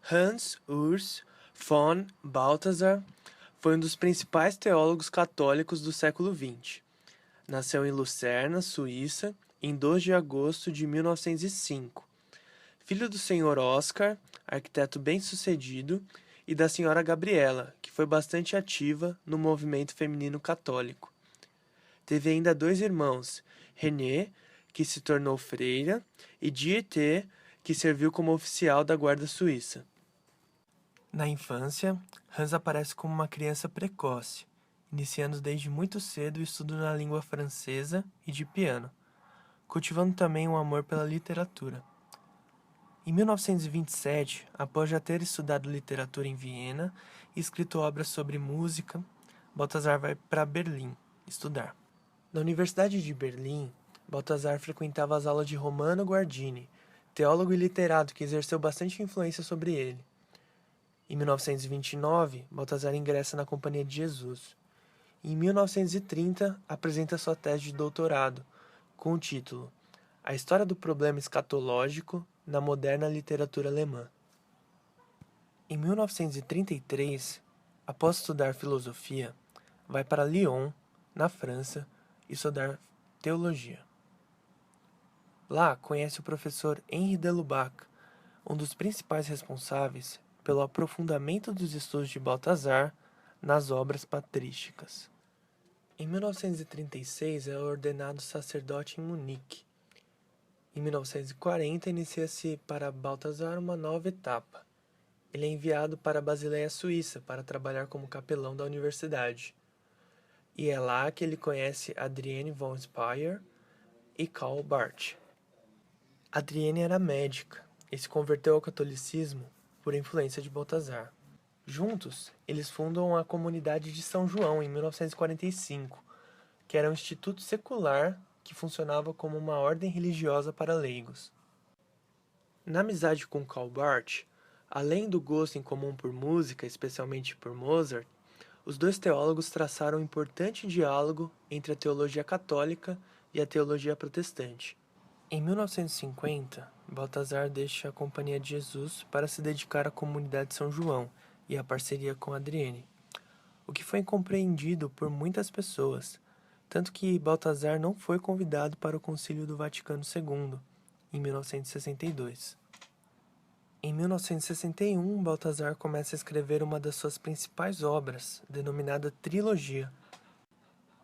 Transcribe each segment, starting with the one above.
Hans Urs von Balthasar foi um dos principais teólogos católicos do século XX. Nasceu em Lucerna, Suíça, em 2 de agosto de 1905. Filho do senhor Oscar, arquiteto bem-sucedido, e da senhora Gabriela, que foi bastante ativa no movimento feminino católico. Teve ainda 2 irmãos, René, que se tornou freira, e Dieter, que serviu como oficial da guarda suíça. Na infância, Hans aparece como uma criança precoce, iniciando desde muito cedo o estudo na língua francesa e de piano, cultivando também um amor pela literatura. Em 1927, após já ter estudado literatura em Viena e escrito obras sobre música, Balthasar vai para Berlim estudar. Na Universidade de Berlim, Balthasar frequentava as aulas de Romano Guardini, teólogo e literato que exerceu bastante influência sobre ele. Em 1929, Balthasar ingressa na Companhia de Jesus. Em 1930, apresenta sua tese de doutorado, com o título A História do Problema Escatológico na Moderna Literatura Alemã. Em 1933, após estudar filosofia, vai para Lyon, na França, estudar teologia. Lá, conhece o professor Henri de Lubac, um dos principais responsáveis pelo aprofundamento dos estudos de Balthasar nas obras patrísticas. Em 1936 é ordenado sacerdote em Munique. Em 1940 inicia-se para Balthasar uma nova etapa. Ele é enviado para Basileia, Suíça, para trabalhar como capelão da universidade. E é lá que ele conhece Adrienne von Speyr e Karl Barth. Adrienne era médica e se converteu ao catolicismo por influência de Balthasar. Juntos, eles fundam a Comunidade de São João em 1945, que era um instituto secular que funcionava como uma ordem religiosa para leigos. Na amizade com Karl Barth, além do gosto em comum por música, especialmente por Mozart, os dois teólogos traçaram um importante diálogo entre a teologia católica e a teologia protestante. Em 1950, Balthasar deixa a Companhia de Jesus para se dedicar à Comunidade de São João e à parceria com Adrienne, o que foi incompreendido por muitas pessoas, tanto que Balthasar não foi convidado para o Concílio do Vaticano II, em 1962. Em 1961, Balthasar começa a escrever uma das suas principais obras, denominada Trilogia.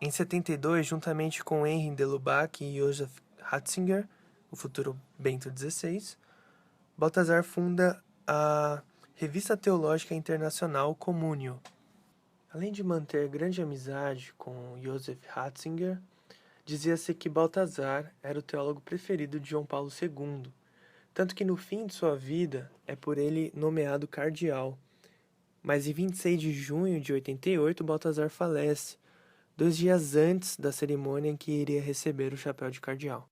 Em 72, juntamente com Henri de Lubac e Joseph Ratzinger, o futuro Bento XVI, Balthasar funda a Revista Teológica Internacional Communio. Além de manter grande amizade com Joseph Ratzinger, dizia-se que Balthasar era o teólogo preferido de João Paulo II, tanto que no fim de sua vida é por ele nomeado cardeal. Mas em 26 de junho de 88, Balthasar falece, 2 dias antes da cerimônia em que iria receber o chapéu de cardeal.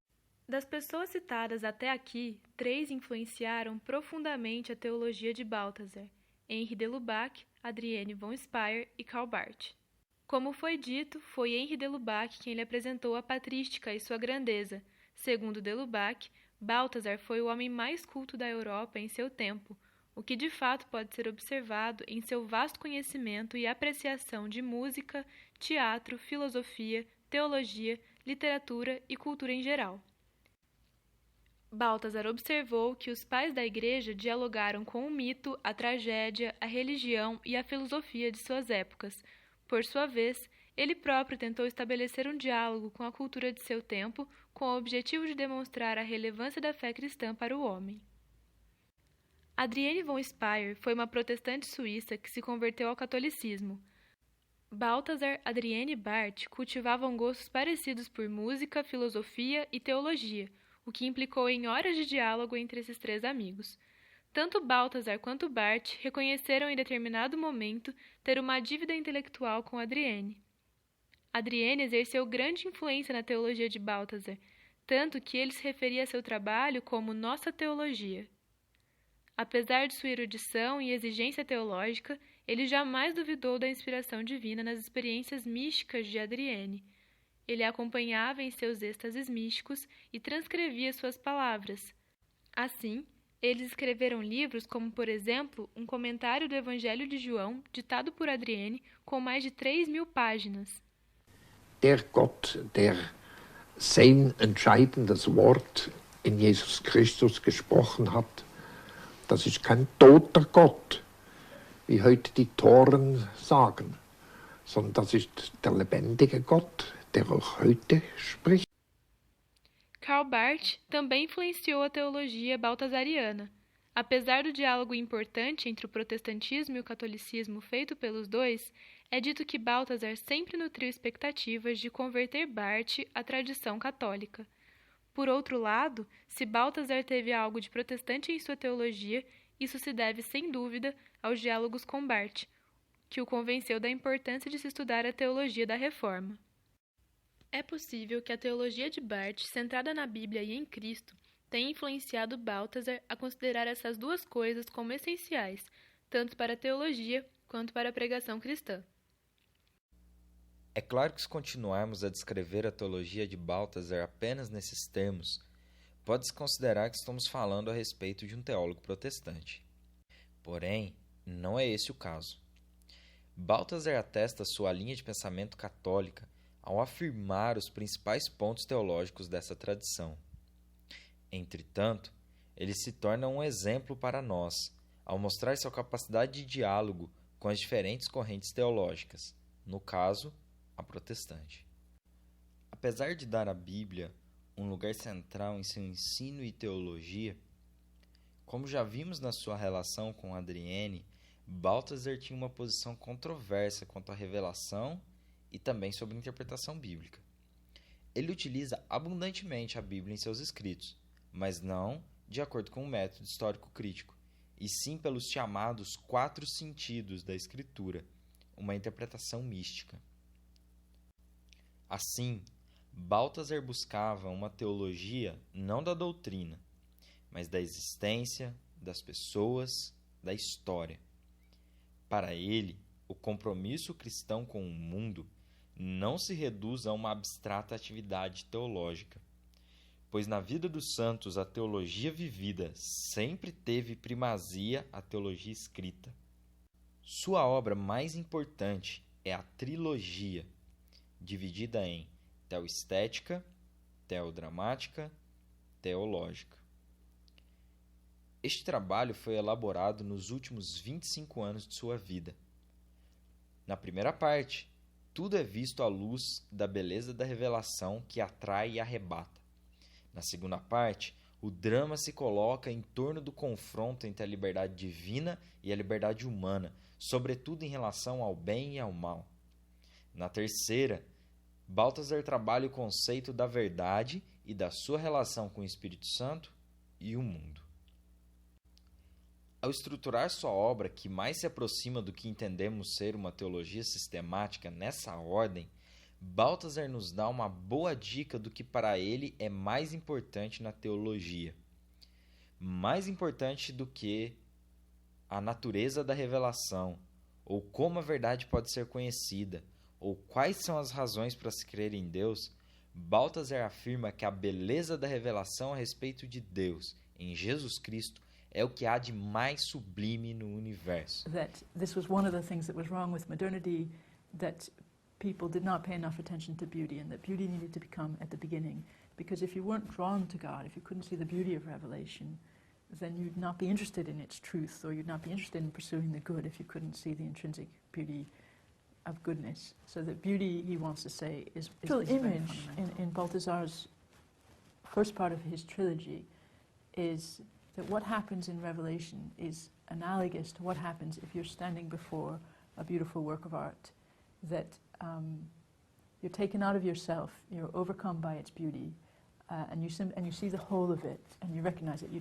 Das pessoas citadas até aqui, 3 influenciaram profundamente a teologia de Balthasar: Henri de Lubac, Adrienne von Speyr e Karl Barth. Como foi dito, foi Henri de Lubac quem lhe apresentou a patrística e sua grandeza. Segundo de Lubac, Balthasar foi o homem mais culto da Europa em seu tempo, o que de fato pode ser observado em seu vasto conhecimento e apreciação de música, teatro, filosofia, teologia, literatura e cultura em geral. Balthasar observou que os pais da Igreja dialogaram com o mito, a tragédia, a religião e a filosofia de suas épocas. Por sua vez, ele próprio tentou estabelecer um diálogo com a cultura de seu tempo, com o objetivo de demonstrar a relevância da fé cristã para o homem. Adrienne von Speyr foi uma protestante suíça que se converteu ao catolicismo. Balthasar, Adrienne e Barth cultivavam gostos parecidos por música, filosofia e teologia, o que implicou em horas de diálogo entre esses 3 amigos. Tanto Balthasar quanto Barth reconheceram em determinado momento ter uma dívida intelectual com Adrienne. Adrienne exerceu grande influência na teologia de Balthasar, tanto que ele se referia a seu trabalho como Nossa Teologia. Apesar de sua erudição e exigência teológica, ele jamais duvidou da inspiração divina nas experiências místicas de Adrienne. Ele a acompanhava em seus êxtases místicos e transcrevia suas palavras. Assim, Eles escreveram livros como, por exemplo, um comentário do Evangelho de João, ditado por Adrienne, com mais de 3.000 páginas. Der Gott, der sein entscheidendes Wort in Jesus Christus gesprochen hat, das ist kein toter Gott, wie heute die Toren sagen, sondern das ist der lebendige Gott, der auch heute spricht. Karl Barth também influenciou a teologia baltasariana. Apesar do diálogo importante entre o protestantismo e o catolicismo feito pelos dois, é dito que Balthasar sempre nutriu expectativas de converter Barth à tradição católica. Por outro lado, se Balthasar teve algo de protestante em sua teologia, isso se deve, sem dúvida, aos diálogos com Barth, que o convenceu da importância de se estudar a teologia da Reforma. É possível que a teologia de Barth, centrada na Bíblia e em Cristo, tenha influenciado Balthasar a considerar essas duas coisas como essenciais, tanto para a teologia quanto para a pregação cristã. É claro que se continuarmos a descrever a teologia de Balthasar apenas nesses termos, pode-se considerar que estamos falando a respeito de um teólogo protestante. Porém, não é esse o caso. Balthasar atesta sua linha de pensamento católica ao afirmar os principais pontos teológicos dessa tradição. Entretanto, ele se torna um exemplo para nós, ao mostrar sua capacidade de diálogo com as diferentes correntes teológicas, no caso, a protestante. Apesar de dar à Bíblia um lugar central em seu ensino e teologia, como já vimos na sua relação com Adrienne, Balthasar tinha uma posição controversa quanto à revelação e também sobre a interpretação bíblica. Ele utiliza abundantemente a Bíblia em seus escritos, mas não de acordo com o método histórico crítico, e sim pelos chamados 4 sentidos da Escritura, uma interpretação mística. Assim, Balthasar buscava uma teologia não da doutrina, mas da existência, das pessoas, da história. Para ele, o compromisso cristão com o mundo não se reduz a uma abstrata atividade teológica, pois na vida dos santos a teologia vivida sempre teve primazia à teologia escrita. Sua obra mais importante é a trilogia, dividida em teoestética, teodramática, teológica. Este trabalho foi elaborado nos últimos 25 anos de sua vida. Na primeira parte, tudo é visto à luz da beleza da revelação que atrai e arrebata. Na segunda parte, o drama se coloca em torno do confronto entre a liberdade divina e a liberdade humana, sobretudo em relação ao bem e ao mal. Na terceira, Balthasar trabalha o conceito da verdade e da sua relação com o Espírito Santo e o mundo. Ao estruturar sua obra, que mais se aproxima do que entendemos ser uma teologia sistemática nessa ordem, Balthasar nos dá uma boa dica do que para ele é mais importante na teologia. Mais importante do que a natureza da revelação, ou como a verdade pode ser conhecida, ou quais são as razões para se crer em Deus, Balthasar afirma que a beleza da revelação a respeito de Deus, em Jesus Cristo, é o que há de mais sublime no universo. That this was one of the things that was wrong with modernity, that people did not pay enough attention to beauty, and that beauty needed to become at the beginning. Because if you weren't drawn to God, if you couldn't see the beauty of revelation, then you'd not be interested in its truth, or you'd not be interested in pursuing the good if you couldn't see the intrinsic beauty of goodness. So that beauty, he wants to say, is The very image fundamental. In Balthasar's first part of his trilogy is that what happens in Revelation is analogous to what happens if you're standing before a beautiful work of art, that you're taken out of yourself, you're overcome by its beauty, and you see the whole of it, and you recognize it. You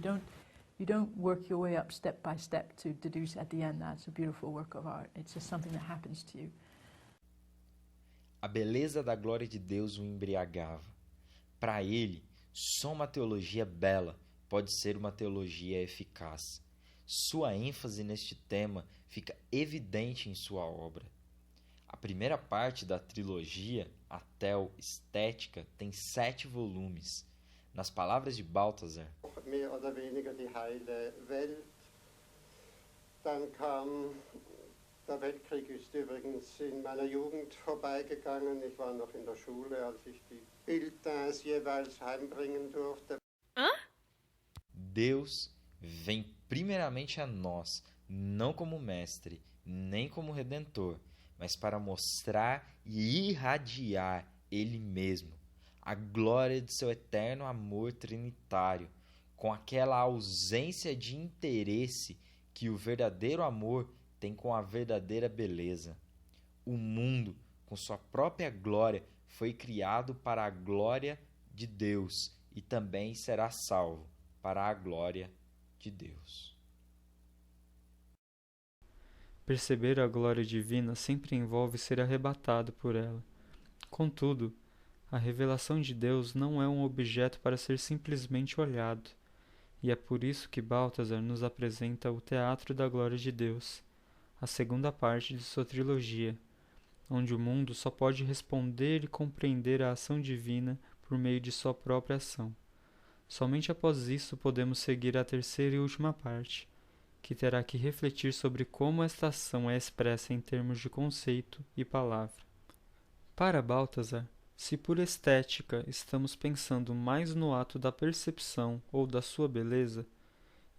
don't work your way up step by step to deduce at the end that's a beautiful work of art. It's just something that happens to you. A beleza da glória de Deus o embriagava. Para ele, só uma teologia bela pode ser uma teologia eficaz. Sua ênfase neste tema fica evidente em sua obra. A primeira parte da trilogia, a Teoestética, tem 7 volumes. Nas palavras de Balthasar, mehr oder weniger die heile Welt. Dann kam der Weltkrieg, ist übrigens in meiner Jugend vorbeigegangen. Ich war noch in der Schule, als ich die Bulletins jeweils heimbringen durfte. Deus vem primeiramente a nós, não como mestre, nem como redentor, mas para mostrar e irradiar Ele mesmo, a glória de seu eterno amor trinitário, com aquela ausência de interesse que o verdadeiro amor tem com a verdadeira beleza. O mundo, com sua própria glória, foi criado para a glória de Deus e também será salvo para a glória de Deus. Perceber a glória divina sempre envolve ser arrebatado por ela. Contudo, a revelação de Deus não é um objeto para ser simplesmente olhado, e é por isso que Balthasar nos apresenta o Teatro da Glória de Deus, a segunda parte de sua trilogia, onde o mundo só pode responder e compreender a ação divina por meio de sua própria ação. Somente após isso podemos seguir à terceira e última parte, que terá que refletir sobre como esta ação é expressa em termos de conceito e palavra. Para Balthasar, se por estética estamos pensando mais no ato da percepção ou da sua beleza,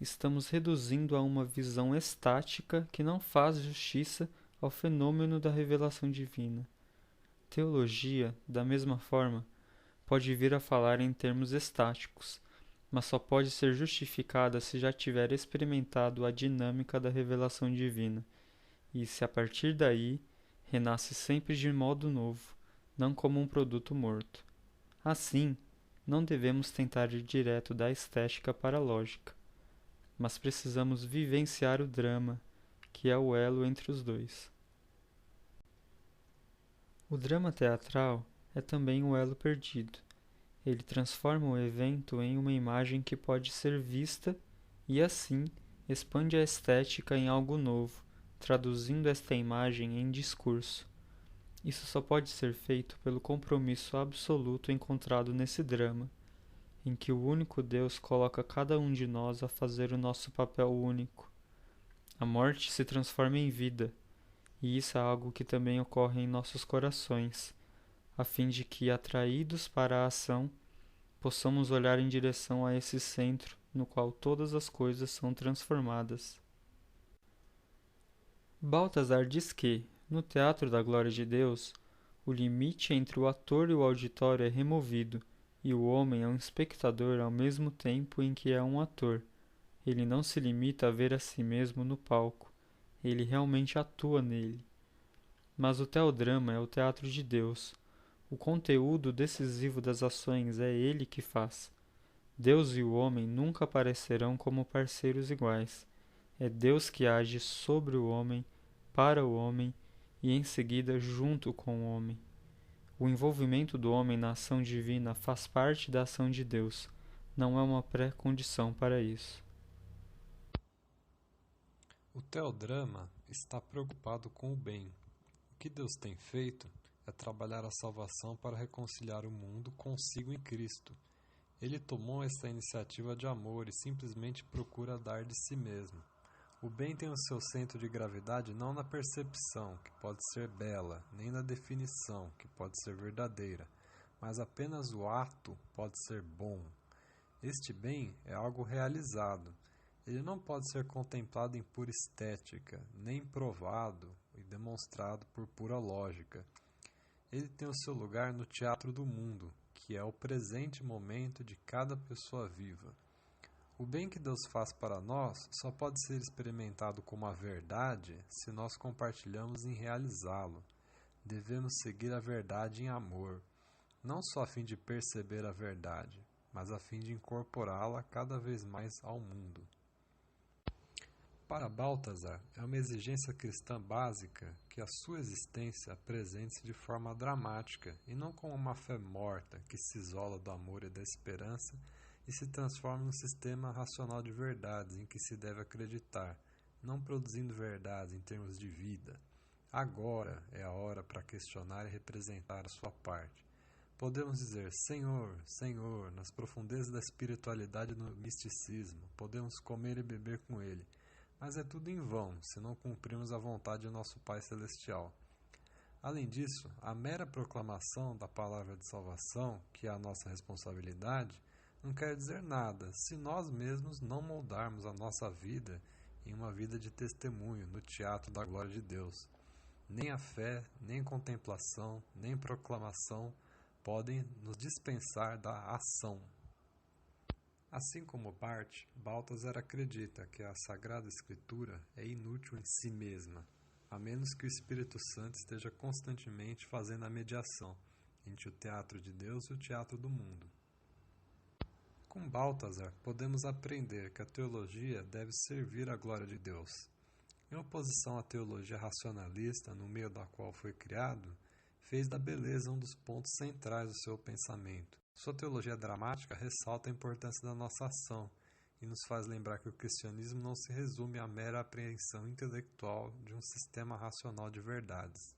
estamos reduzindo a uma visão estática que não faz justiça ao fenômeno da revelação divina. Teologia, da mesma forma, pode vir a falar em termos estáticos, mas só pode ser justificada se já tiver experimentado a dinâmica da revelação divina, e se a partir daí renasce sempre de modo novo, não como um produto morto. Assim, não devemos tentar ir direto da estética para a lógica, mas precisamos vivenciar o drama, que é o elo entre os dois. O drama teatral é também o elo perdido. Ele transforma o evento em uma imagem que pode ser vista e, assim, expande a estética em algo novo, traduzindo esta imagem em discurso. Isso só pode ser feito pelo compromisso absoluto encontrado nesse drama, em que o único Deus coloca cada um de nós a fazer o nosso papel único. A morte se transforma em vida, e isso é algo que também ocorre em nossos corações, a fim de que, atraídos para a ação, possamos olhar em direção a esse centro no qual todas as coisas são transformadas. Balthasar diz que, no Teatro da Glória de Deus, o limite entre o ator e o auditório é removido, e o homem é um espectador ao mesmo tempo em que é um ator. Ele não se limita a ver a si mesmo no palco, ele realmente atua nele. Mas o teodrama é o teatro de Deus. O conteúdo decisivo das ações é ele que faz. Deus e o homem nunca aparecerão como parceiros iguais. É Deus que age sobre o homem, para o homem e em seguida junto com o homem. O envolvimento do homem na ação divina faz parte da ação de Deus, não é uma pré-condição para isso. O teodrama está preocupado com o bem. O que Deus tem feito é trabalhar a salvação para reconciliar o mundo consigo em Cristo. Ele tomou essa iniciativa de amor e simplesmente procura dar de si mesmo. O bem tem o seu centro de gravidade não na percepção, que pode ser bela, nem na definição, que pode ser verdadeira, mas apenas o ato pode ser bom. Este bem é algo realizado. Ele não pode ser contemplado em pura estética, nem provado e demonstrado por pura lógica. Ele tem o seu lugar no teatro do mundo, que é o presente momento de cada pessoa viva. O bem que Deus faz para nós só pode ser experimentado como a verdade se nós compartilhamos em realizá-lo. Devemos seguir a verdade em amor, não só a fim de perceber a verdade, mas a fim de incorporá-la cada vez mais ao mundo. Para Balthasar, é uma exigência cristã básica que a sua existência apresente-se de forma dramática e não como uma fé morta que se isola do amor e da esperança e se transforma em um sistema racional de verdades em que se deve acreditar, não produzindo verdades em termos de vida. Agora é a hora para questionar e representar a sua parte. Podemos dizer Senhor, Senhor, nas profundezas da espiritualidade e no misticismo. Podemos comer e beber com Ele. Mas é tudo em vão, se não cumprirmos a vontade de nosso Pai Celestial. Além disso, a mera proclamação da palavra de salvação, que é a nossa responsabilidade, não quer dizer nada se nós mesmos não moldarmos a nossa vida em uma vida de testemunho no teatro da glória de Deus. Nem a fé, nem contemplação, nem proclamação podem nos dispensar da ação. Assim como Barth, Balthasar acredita que a Sagrada Escritura é inútil em si mesma, a menos que o Espírito Santo esteja constantemente fazendo a mediação entre o teatro de Deus e o teatro do mundo. Com Balthasar, podemos aprender que a teologia deve servir à glória de Deus. Em oposição à teologia racionalista, no meio da qual foi criado, fez da beleza um dos pontos centrais do seu pensamento. Sua teologia dramática ressalta a importância da nossa ação e nos faz lembrar que o cristianismo não se resume à mera apreensão intelectual de um sistema racional de verdades.